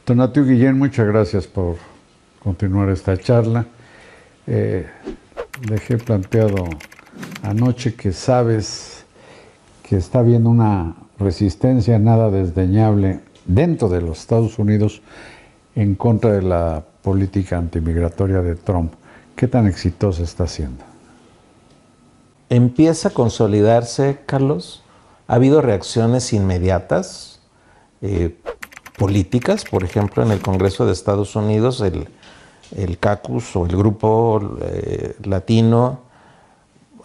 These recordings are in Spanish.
Tonatiuh Guillén, muchas gracias por continuar esta charla. Dejé planteado anoche que sabes que está habiendo una resistencia nada desdeñable dentro de los Estados Unidos en contra de la política antimigratoria de Trump. ¿Qué tan exitosa está siendo? Empieza a consolidarse, Carlos. Ha habido reacciones inmediatas, políticas. Por ejemplo, en el Congreso de Estados Unidos, el caucus o el grupo latino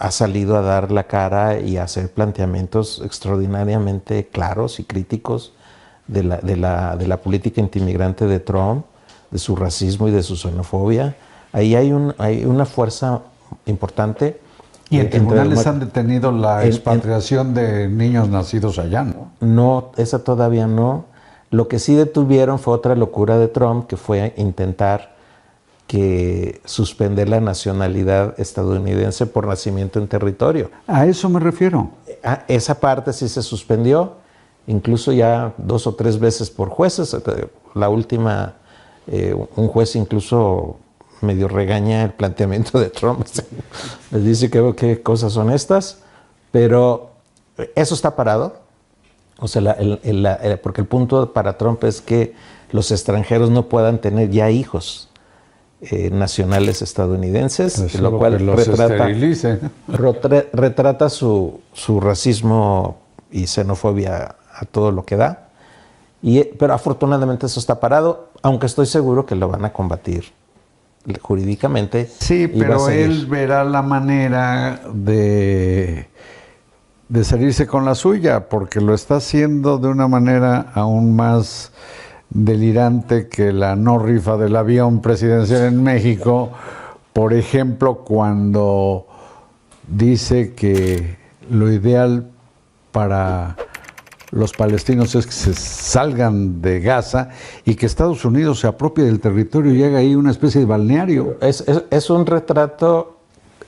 ha salido a dar la cara y a hacer planteamientos extraordinariamente claros y críticos de la política antimigrante de Trump, de su racismo y de su xenofobia. Ahí hay una fuerza importante. Y en tribunales han detenido la expatriación de niños nacidos allá, ¿no? No, esa todavía no. Lo que sí detuvieron fue otra locura de Trump, que fue intentar suspender la nacionalidad estadounidense por nacimiento en territorio. A eso me refiero. Esa parte sí se suspendió, incluso ya 2 o 3 veces por jueces. La última, un juez incluso medio regaña el planteamiento de Trump. Les dice qué cosas son estas, pero eso está parado. O sea, porque el punto para Trump es que los extranjeros no puedan tener ya hijos nacionales estadounidenses, Pues lo cual retrata su racismo y xenofobia a todo lo que da. Pero afortunadamente eso está parado, aunque estoy seguro que lo van a combatir jurídicamente. Sí, pero él verá la manera de salirse con la suya, porque lo está haciendo de una manera aún más delirante que la no rifa del avión presidencial en México. Por ejemplo, cuando dice que lo ideal para los palestinos es que se salgan de Gaza y que Estados Unidos se apropie del territorio y haga ahí una especie de balneario. Es un retrato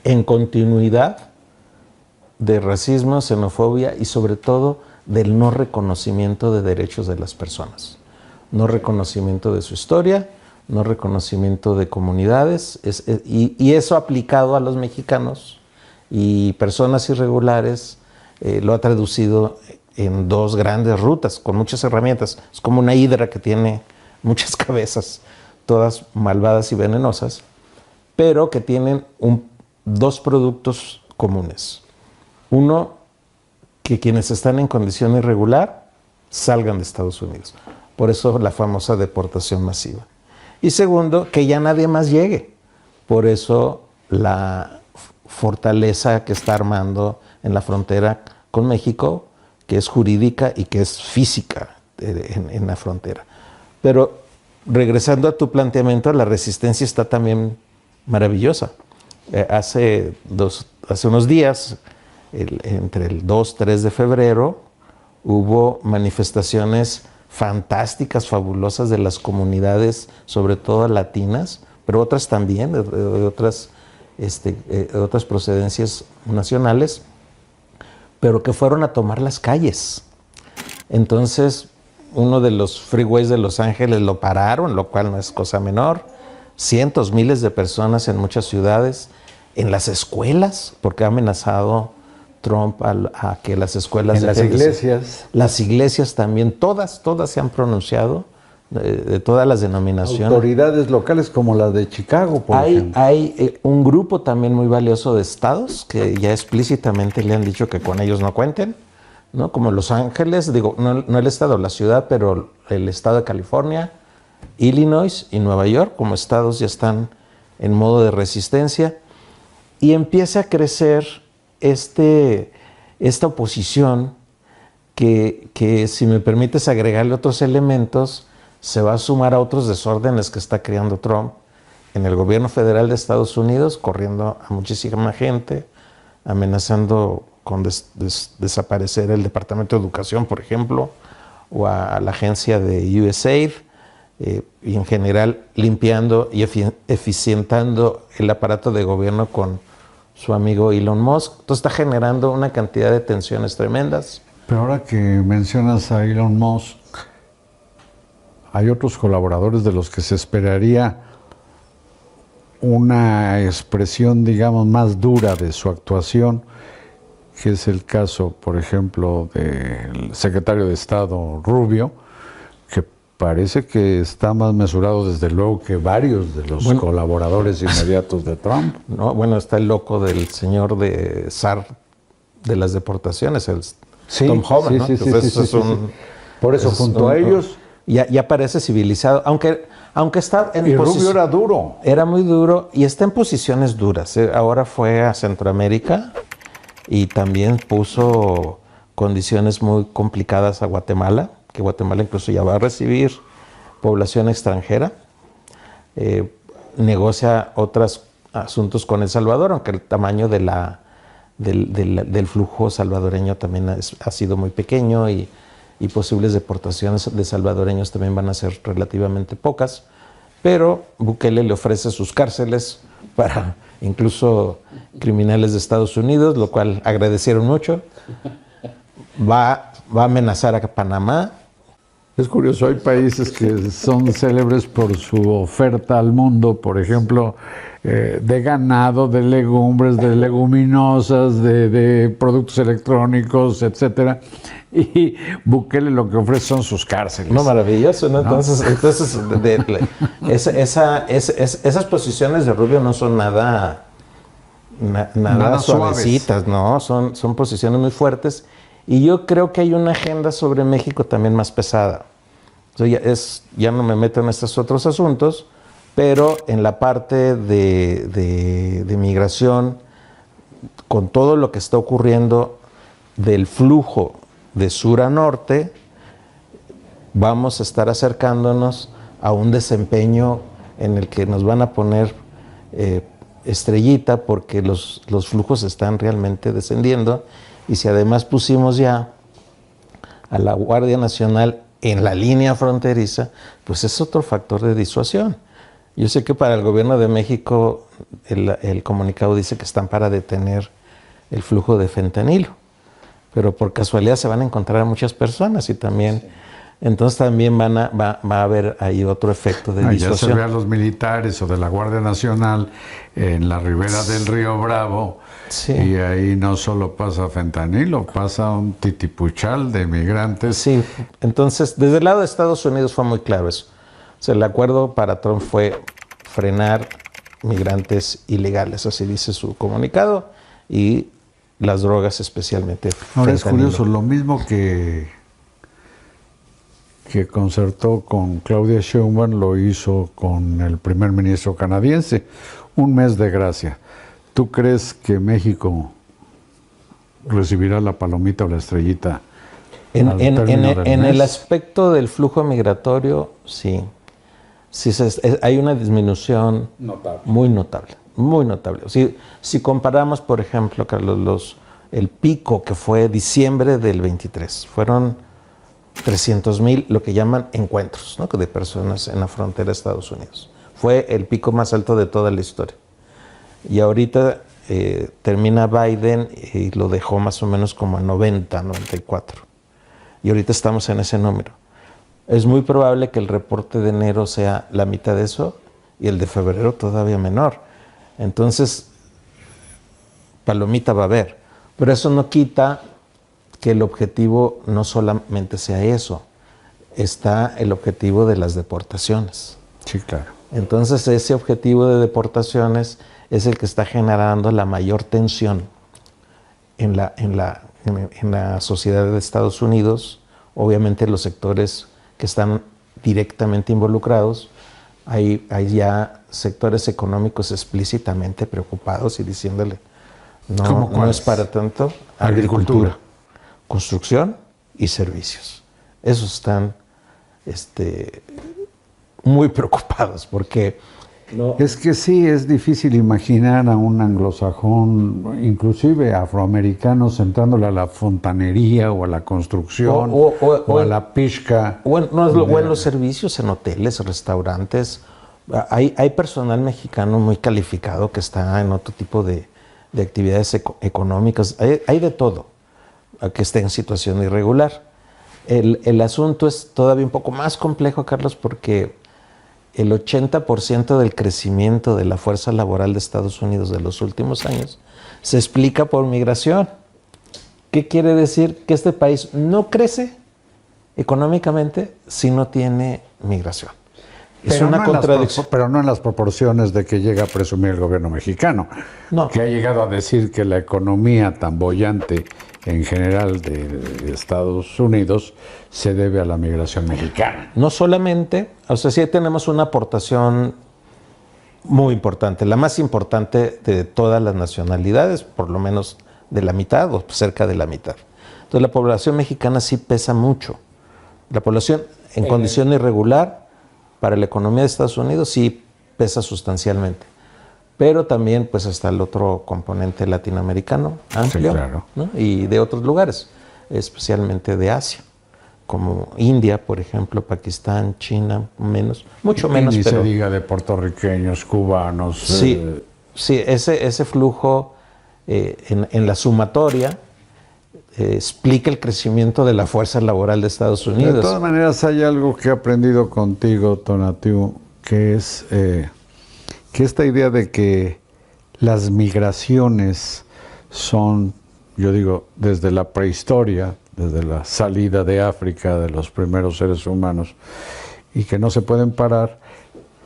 en continuidad de racismo, xenofobia y sobre todo del no reconocimiento de derechos de las personas. No reconocimiento de su historia, no reconocimiento de comunidades, y eso aplicado a los mexicanos y personas irregulares, lo ha traducido en 2 grandes rutas, con muchas herramientas. Es como una hidra que tiene muchas cabezas, todas malvadas y venenosas, pero que tienen 2 productos comunes. Uno, que quienes están en condición irregular salgan de Estados Unidos. Por eso la famosa deportación masiva. Y segundo, que ya nadie más llegue. Por eso la fortaleza que está armando en la frontera con México, que es jurídica y que es física en la frontera. Pero regresando a tu planteamiento, la resistencia está también maravillosa. Hace unos días, entre el 2-3 de febrero, hubo manifestaciones fantásticas, fabulosas de las comunidades, sobre todo latinas, pero otras también, de otras procedencias nacionales, pero que fueron a tomar las calles. Entonces, uno de los freeways de Los Ángeles lo pararon, lo cual no es cosa menor. Cientos, miles de personas en muchas ciudades, en las escuelas, porque ha amenazado Trump a que las escuelas... En las iglesias. Las iglesias también, todas se han pronunciado, de todas las denominaciones. Autoridades locales como la de Chicago, por ejemplo. Hay un grupo también muy valioso de estados que ya explícitamente le han dicho que con ellos no cuenten, ¿no? Como Los Ángeles, digo, no el estado, la ciudad, pero el estado de California, Illinois y Nueva York, como estados ya están en modo de resistencia. Y empieza a crecer esta oposición que, si me permites agregarle otros elementos, se va a sumar a otros desórdenes que está creando Trump en el gobierno federal de Estados Unidos, corriendo a muchísima gente, amenazando con desaparecer el Departamento de Educación, por ejemplo, o a la agencia de USAID, y en general limpiando y eficientando el aparato de gobierno con su amigo Elon Musk. Entonces está generando una cantidad de tensiones tremendas. Pero ahora que mencionas a Elon Musk, hay otros colaboradores de los que se esperaría una expresión, digamos, más dura de su actuación, que es el caso, por ejemplo, del secretario de Estado Rubio, que parece que está más mesurado, desde luego, que varios de los colaboradores inmediatos de Trump. No, bueno, está el loco del señor de SAR de las deportaciones, el Tom Homan, ¿no? Por eso, junto a ellos... Ya parece civilizado, aunque está en posiciones... Rubio era duro. Era muy duro y está en posiciones duras. Ahora fue a Centroamérica y también puso condiciones muy complicadas a Guatemala, que Guatemala incluso ya va a recibir población extranjera. Negocia otros asuntos con El Salvador, aunque el tamaño del flujo salvadoreño también ha sido muy pequeño y posibles deportaciones de salvadoreños también van a ser relativamente pocas, pero Bukele le ofrece sus cárceles para incluso criminales de Estados Unidos, lo cual agradecieron mucho. Va a amenazar a Panamá. Es curioso, hay países que son célebres por su oferta al mundo, por ejemplo, de ganado, de legumbres, de leguminosas, de productos electrónicos, etcétera. Y Bukele lo que ofrece son sus cárceles. No, maravilloso, ¿no? Entonces esas posiciones de Rubio no son nada suavecitas, suaves. No, son posiciones muy fuertes. Y yo creo que hay una agenda sobre México también más pesada. Ya no me meto en estos otros asuntos, pero en la parte de migración, con todo lo que está ocurriendo del flujo de sur a norte, vamos a estar acercándonos a un desempeño en el que nos van a poner estrellita, porque los flujos están realmente descendiendo. Y si además pusimos ya a la Guardia Nacional en la línea fronteriza, pues es otro factor de disuasión. Yo sé que para el gobierno de México el comunicado dice que están para detener el flujo de fentanilo, pero por casualidad se van a encontrar a muchas personas y también, sí. Entonces también va a haber ahí otro efecto de disuasión. Ya se ve a los militares o de la Guardia Nacional en la ribera del Río Bravo, sí. Y ahí no solo pasa fentanilo, pasa un titipuchal de migrantes. Sí, entonces desde el lado de Estados Unidos fue muy claro eso. O sea, el acuerdo para Trump fue frenar migrantes ilegales, así dice su comunicado, y las drogas especialmente. Ahora es curioso, lo mismo que concertó con Claudia Sheinbaum lo hizo con el primer ministro canadiense, un mes de gracia. ¿Tú crees que México recibirá la palomita o la estrellita? En el aspecto del flujo migratorio, sí. Hay una disminución notable. Muy notable. Si comparamos, por ejemplo, Carlos, el pico que fue diciembre del 23, fueron 300,000, lo que llaman encuentros, ¿no?, de personas en la frontera de Estados Unidos. Fue el pico más alto de toda la historia. Y ahorita termina Biden y lo dejó más o menos como en 90, 94. Y ahorita estamos en ese número. Es muy probable que el reporte de enero sea la mitad de eso y el de febrero todavía menor. Entonces, palomita va a haber. Pero eso no quita que el objetivo no solamente sea eso. Está el objetivo de las deportaciones. Sí, claro. Entonces, ese objetivo de deportaciones es el que está generando la mayor tensión en la sociedad de Estados Unidos. Obviamente, los sectores que están directamente involucrados, hay ya sectores económicos explícitamente preocupados y diciéndole, no es para tanto. Agricultura, construcción y servicios. Esos están muy preocupados porque... Es que sí, es difícil imaginar a un anglosajón, inclusive afroamericanos, entrándole a la fontanería o a la construcción o a la pizca. O en los servicios, en hoteles, restaurantes. Hay personal mexicano muy calificado que está en otro tipo de actividades económicas. Hay de todo, que esté en situación irregular. El asunto es todavía un poco más complejo, Carlos, porque el 80% del crecimiento de la fuerza laboral de Estados Unidos de los últimos años se explica por migración. ¿Qué quiere decir? Que este país no crece económicamente si no tiene migración. Es una contradicción. Pero no en las proporciones de que llega a presumir el gobierno mexicano, No. que ha llegado a decir que la economía tan boyante en general de Estados Unidos se debe a la migración mexicana. No solamente, o sea, sí tenemos una aportación muy importante, la más importante de todas las nacionalidades, por lo menos de la mitad o cerca de la mitad. Entonces la población mexicana sí pesa mucho. La población en condición irregular para la economía de Estados Unidos sí pesa sustancialmente. Pero también pues está el otro componente latinoamericano amplio, Sí, claro. ¿no? Y de otros lugares, especialmente de Asia, como India, por ejemplo, Pakistán, China, mucho menos. Y ni pero se diga de puertorriqueños, cubanos. sí, sí, ese flujo en la sumatoria explica el crecimiento de la fuerza laboral de Estados Unidos. De todas maneras, hay algo que he aprendido contigo, Tonatiuh, que es que esta idea de que las migraciones son, yo digo, desde la prehistoria, desde la salida de África de los primeros seres humanos, y que no se pueden parar,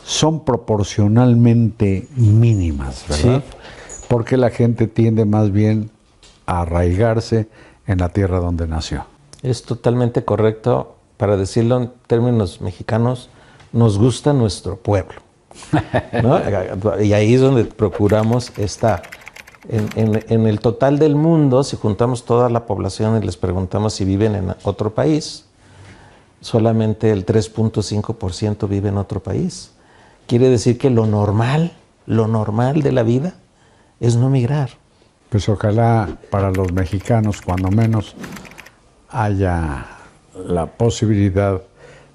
son proporcionalmente mínimas, ¿verdad? Sí. Porque la gente tiende más bien a arraigarse en la tierra donde nació. Es totalmente correcto. Para decirlo en términos mexicanos, nos gusta nuestro pueblo, ¿no? Y ahí es donde procuramos estar. En el total del mundo, si juntamos toda la población y les preguntamos si viven en otro país, solamente el 3.5% vive en otro país. Quiere decir que lo normal de la vida es no migrar. Pues ojalá para los mexicanos, cuando menos, haya la posibilidad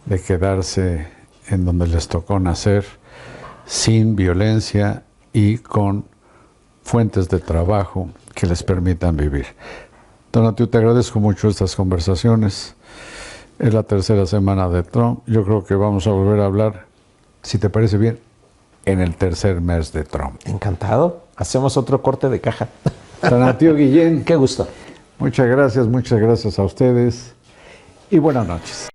de quedarse en donde les tocó nacer, sin violencia y con fuentes de trabajo que les permitan vivir. Tonatiuh, te agradezco mucho estas conversaciones. Es la tercera semana de Trump. Yo creo que vamos a volver a hablar, si te parece bien, en el tercer mes de Trump. Encantado. Hacemos otro corte de caja. Tonatiuh Guillén. Qué gusto. Muchas gracias a ustedes y buenas noches.